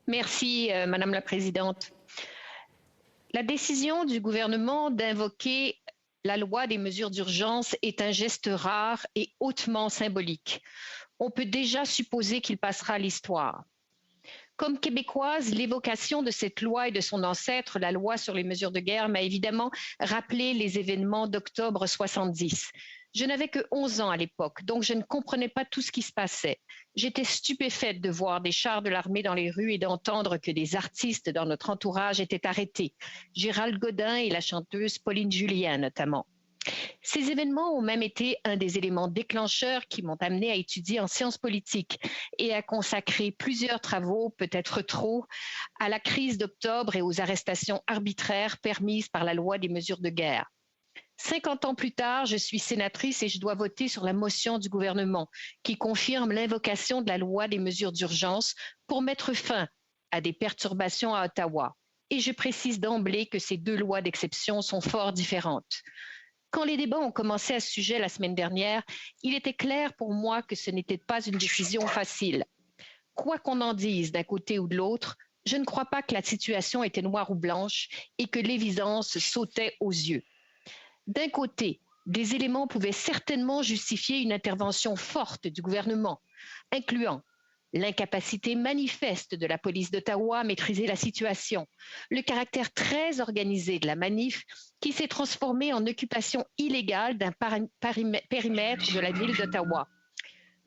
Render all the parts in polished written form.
Merci, Madame la Présidente. La décision du gouvernement d'invoquer la loi des mesures d'urgence est un geste rare et hautement symbolique. On peut déjà supposer qu'il passera à l'histoire. Comme québécoise, l'évocation de cette loi et de son ancêtre, la loi sur les mesures de guerre, m'a évidemment rappelé les événements d'octobre 70. Je n'avais que 11 ans à l'époque, donc je ne comprenais pas tout ce qui se passait. J'étais stupéfaite de voir des chars de l'armée dans les rues et d'entendre que des artistes dans notre entourage étaient arrêtés. Gérald Godin et la chanteuse Pauline Julien notamment. Ces événements ont même été un des éléments déclencheurs qui m'ont amené à étudier en sciences politiques et à consacrer plusieurs travaux, peut-être trop, à la crise d'octobre et aux arrestations arbitraires permises par la loi des mesures de guerre. 50 ans plus tard, je suis sénatrice et je dois voter sur la motion du gouvernement qui confirme l'invocation de la loi des mesures d'urgence pour mettre fin à des perturbations à Ottawa. Et je précise d'emblée que ces deux lois d'exception sont fort différentes. Quand les débats ont commencé à ce sujet la semaine dernière, il était clair pour moi que ce n'était pas une décision facile. Quoi qu'on en dise d'un côté ou de l'autre, je ne crois pas que la situation était noire ou blanche et que l'évidence sautait aux yeux. D'un côté, des éléments pouvaient certainement justifier une intervention forte du gouvernement, incluant l'incapacité manifeste de la police d'Ottawa à maîtriser la situation, le caractère très organisé de la manif qui s'est transformé en occupation illégale d'un périmètre de la ville d'Ottawa,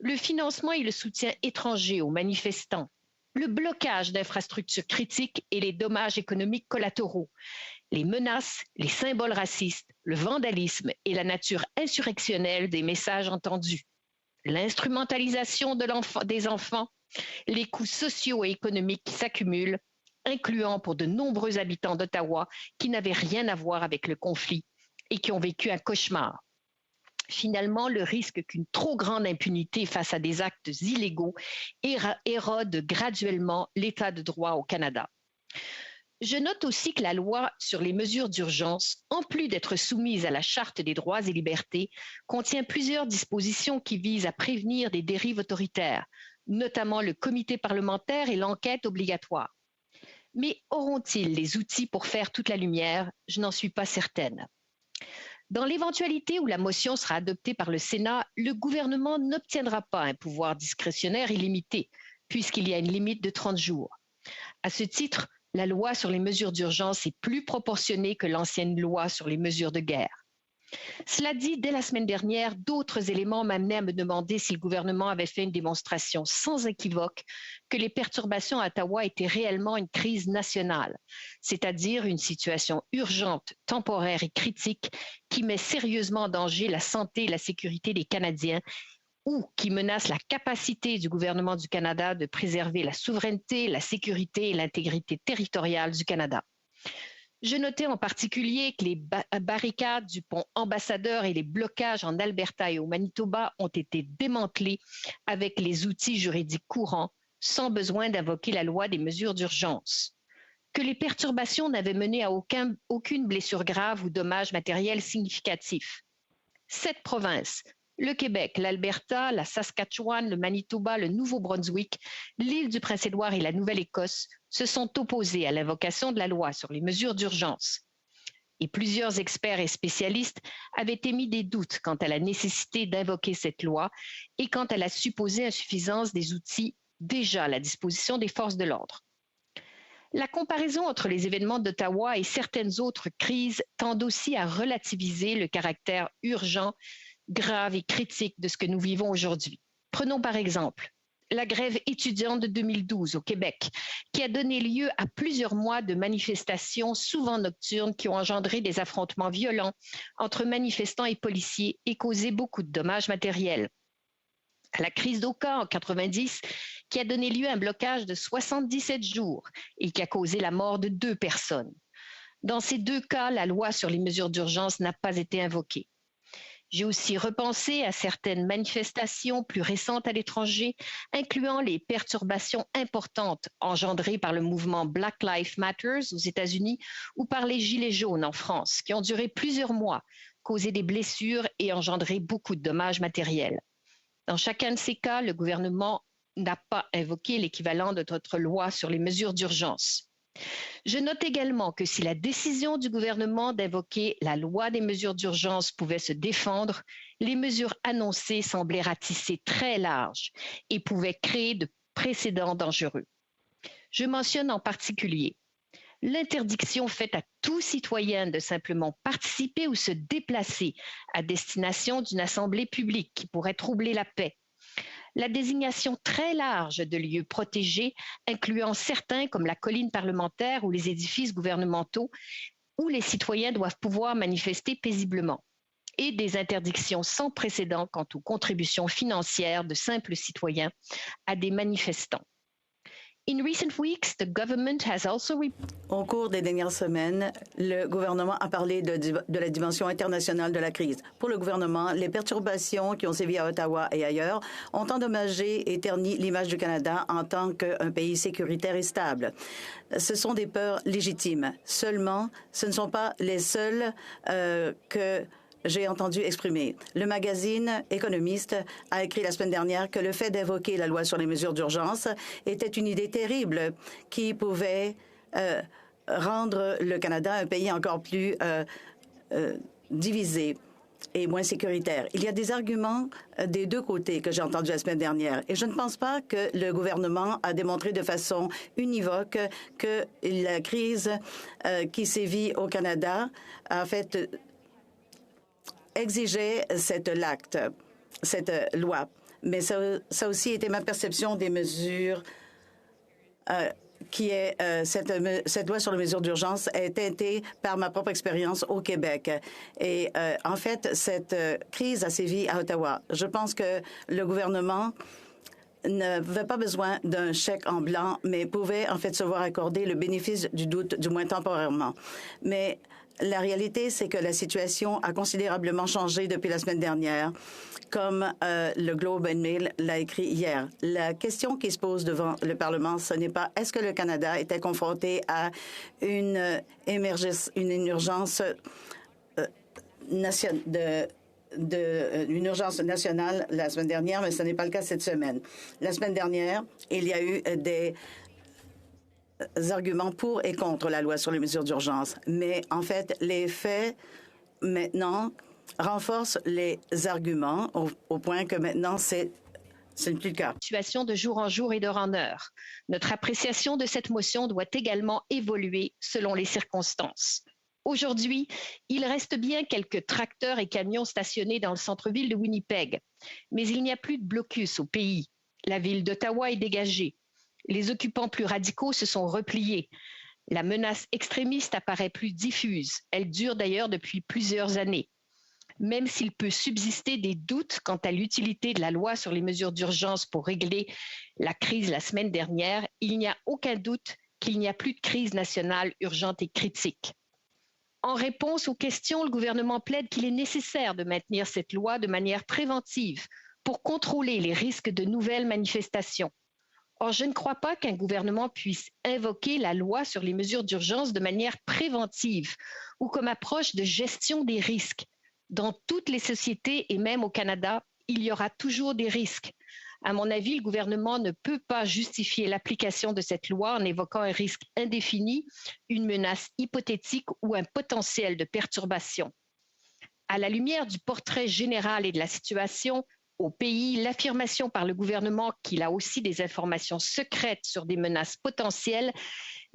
le financement et le soutien étranger aux manifestants, le blocage d'infrastructures critiques et les dommages économiques collatéraux, les menaces, les symboles racistes, le vandalisme et la nature insurrectionnelle des messages entendus, l'instrumentalisation des enfants, les coûts sociaux et économiques qui s'accumulent, incluant pour de nombreux habitants d'Ottawa qui n'avaient rien à voir avec le conflit et qui ont vécu un cauchemar. Finalement, le risque qu'une trop grande impunité face à des actes illégaux érode graduellement l'état de droit au Canada. Je note aussi que la loi sur les mesures d'urgence, en plus d'être soumise à la Charte des droits et libertés, contient plusieurs dispositions qui visent à prévenir des dérives autoritaires, notamment le comité parlementaire et l'enquête obligatoire. Mais auront-ils les outils pour faire toute la lumière? Je n'en suis pas certaine. Dans l'éventualité où la motion sera adoptée par le Sénat, le gouvernement n'obtiendra pas un pouvoir discrétionnaire illimité, puisqu'il y a une limite de 30 jours. À ce titre, la loi sur les mesures d'urgence est plus proportionnée que l'ancienne loi sur les mesures de guerre. Cela dit, dès la semaine dernière, d'autres éléments m'amenaient à me demander si le gouvernement avait fait une démonstration sans équivoque que les perturbations à Ottawa étaient réellement une crise nationale, c'est-à-dire une situation urgente, temporaire et critique qui met sérieusement en danger la santé et la sécurité des Canadiens ou qui menace la capacité du gouvernement du Canada de préserver la souveraineté, la sécurité et l'intégrité territoriale du Canada. Je notais en particulier que les barricades du pont Ambassadeur et les blocages en Alberta et au Manitoba ont été démantelés avec les outils juridiques courants, sans besoin d'invoquer la loi des mesures d'urgence. Que les perturbations n'avaient mené à aucune blessure grave ou dommage matériel significatif. 7 provinces, le Québec, l'Alberta, la Saskatchewan, le Manitoba, le Nouveau-Brunswick, l'île du Prince-Édouard et la Nouvelle-Écosse se sont opposés à l'invocation de la loi sur les mesures d'urgence. Et plusieurs experts et spécialistes avaient émis des doutes quant à la nécessité d'invoquer cette loi et quant à la supposée insuffisance des outils déjà à la disposition des forces de l'ordre. La comparaison entre les événements d'Ottawa et certaines autres crises tend aussi à relativiser le caractère urgent, grave et critique de ce que nous vivons aujourd'hui. Prenons par exemple la grève étudiante de 2012 au Québec, qui a donné lieu à plusieurs mois de manifestations, souvent nocturnes, qui ont engendré des affrontements violents entre manifestants et policiers et causé beaucoup de dommages matériels. La crise d'Oka en 90, qui a donné lieu à un blocage de 77 jours et qui a causé la mort de 2 personnes. Dans ces 2 cas, la loi sur les mesures d'urgence n'a pas été invoquée. J'ai aussi repensé à certaines manifestations plus récentes à l'étranger, incluant les perturbations importantes engendrées par le mouvement Black Lives Matter aux États-Unis ou par les Gilets jaunes en France, qui ont duré plusieurs mois, causé des blessures et engendré beaucoup de dommages matériels. Dans chacun de ces cas, le gouvernement n'a pas invoqué l'équivalent de notre loi sur les mesures d'urgence. Je note également que si la décision du gouvernement d'invoquer la loi des mesures d'urgence pouvait se défendre, les mesures annoncées semblaient ratisser très large et pouvaient créer de précédents dangereux. Je mentionne en particulier l'interdiction faite à tout citoyen de simplement participer ou se déplacer à destination d'une assemblée publique qui pourrait troubler la paix. La désignation très large de lieux protégés, incluant certains comme la colline parlementaire ou les édifices gouvernementaux, où les citoyens doivent pouvoir manifester paisiblement, et des interdictions sans précédent quant aux contributions financières de simples citoyens à des manifestants. Au cours des dernières semaines, le gouvernement a parlé de la dimension internationale de la crise. Pour le gouvernement, les perturbations qui ont sévi à Ottawa et ailleurs ont endommagé et terni l'image du Canada en tant qu'un pays sécuritaire et stable. Ce sont des peurs légitimes. Seulement, ce ne sont pas les seules que j'ai entendu exprimer. Le magazine Économiste a écrit la semaine dernière que le fait d'invoquer la loi sur les mesures d'urgence était une idée terrible qui pouvait rendre le Canada un pays encore plus divisé et moins sécuritaire. Il y a des arguments des deux côtés que j'ai entendus la semaine dernière et je ne pense pas que le gouvernement a démontré de façon univoque que la crise qui sévit au Canada a fait exigeait cette loi. Mais ça aussi était ma perception des mesures cette loi sur les mesures d'urgence est teintée par ma propre expérience au Québec. Et en fait, cette crise a sévi à Ottawa. Je pense que le gouvernement n'avait pas besoin d'un chèque en blanc, mais pouvait en fait se voir accorder le bénéfice du doute, du moins temporairement. Mais la réalité, c'est que la situation a considérablement changé depuis la semaine dernière, comme le Globe and Mail l'a écrit hier. La question qui se pose devant le Parlement, ce n'est pas est-ce que le Canada était confronté à une urgence une urgence nationale la semaine dernière, mais ce n'est pas le cas cette semaine. La semaine dernière, il y a eu des arguments pour et contre la loi sur les mesures d'urgence. Mais en fait, les faits, maintenant, renforcent les arguments au point que maintenant, ce n'est plus le cas. Situation de jour en jour et d'heure en heure. Notre appréciation de cette motion doit également évoluer selon les circonstances. Aujourd'hui, il reste bien quelques tracteurs et camions stationnés dans le centre-ville de Winnipeg, mais il n'y a plus de blocus au pays. La ville d'Ottawa est dégagée. Les occupants plus radicaux se sont repliés. La menace extrémiste apparaît plus diffuse. Elle dure d'ailleurs depuis plusieurs années. Même s'il peut subsister des doutes quant à l'utilité de la loi sur les mesures d'urgence pour régler la crise la semaine dernière, il n'y a aucun doute qu'il n'y a plus de crise nationale urgente et critique. En réponse aux questions, le gouvernement plaide qu'il est nécessaire de maintenir cette loi de manière préventive pour contrôler les risques de nouvelles manifestations. Or, je ne crois pas qu'un gouvernement puisse invoquer la loi sur les mesures d'urgence de manière préventive ou comme approche de gestion des risques. Dans toutes les sociétés et même au Canada, il y aura toujours des risques. À mon avis, le gouvernement ne peut pas justifier l'application de cette loi en évoquant un risque indéfini, une menace hypothétique ou un potentiel de perturbation. À la lumière du portrait général et de la situation au pays, l'affirmation par le gouvernement qu'il a aussi des informations secrètes sur des menaces potentielles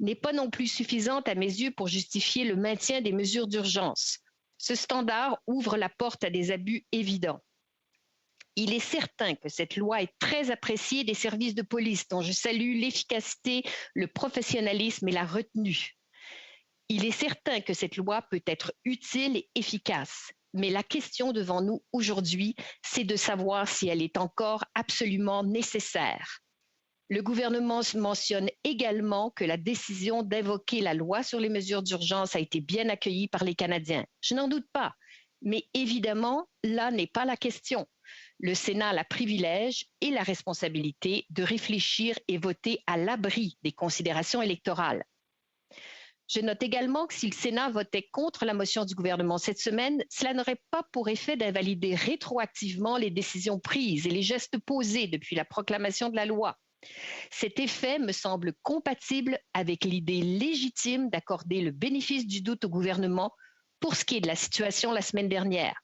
n'est pas non plus suffisante à mes yeux pour justifier le maintien des mesures d'urgence. Ce standard ouvre la porte à des abus évidents. Il est certain que cette loi est très appréciée des services de police dont je salue l'efficacité, le professionnalisme et la retenue. Il est certain que cette loi peut être utile et efficace. Mais la question devant nous aujourd'hui, c'est de savoir si elle est encore absolument nécessaire. Le gouvernement mentionne également que la décision d'invoquer la loi sur les mesures d'urgence a été bien accueillie par les Canadiens. Je n'en doute pas, mais évidemment, là n'est pas la question. Le Sénat a le privilège et la responsabilité de réfléchir et voter à l'abri des considérations électorales. Je note également que si le Sénat votait contre la motion du gouvernement cette semaine, cela n'aurait pas pour effet d'invalider rétroactivement les décisions prises et les gestes posés depuis la proclamation de la loi. Cet effet me semble compatible avec l'idée légitime d'accorder le bénéfice du doute au gouvernement pour ce qui est de la situation la semaine dernière.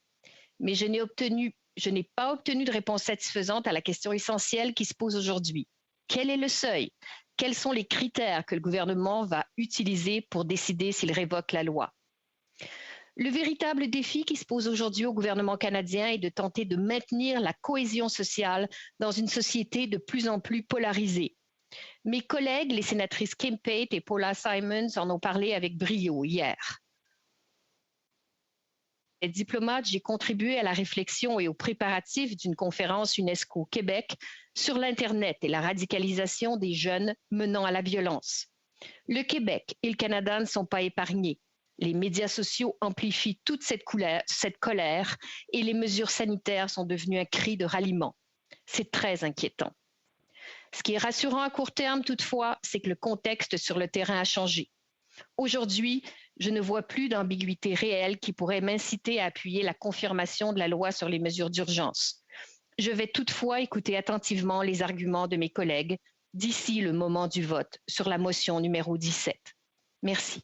Mais je n'ai pas obtenu de réponse satisfaisante à la question essentielle qui se pose aujourd'hui. Quel est le seuil? Quels sont les critères que le gouvernement va utiliser pour décider s'il révoque la loi? Le véritable défi qui se pose aujourd'hui au gouvernement canadien est de tenter de maintenir la cohésion sociale dans une société de plus en plus polarisée. Mes collègues, les sénatrices Kim Pate et Paula Simons, en ont parlé avec brio hier. Les diplomates, j'ai contribué à la réflexion et aux préparatifs d'une conférence UNESCO Québec sur l'Internet et la radicalisation des jeunes menant à la violence. Le Québec et le Canada ne sont pas épargnés. Les médias sociaux amplifient toute cette colère et les mesures sanitaires sont devenues un cri de ralliement. C'est très inquiétant. Ce qui est rassurant à court terme, toutefois, c'est que le contexte sur le terrain a changé. Aujourd'hui, je ne vois plus d'ambiguïté réelle qui pourrait m'inciter à appuyer la confirmation de la loi sur les mesures d'urgence. Je vais toutefois écouter attentivement les arguments de mes collègues d'ici le moment du vote sur la motion numéro 17. Merci.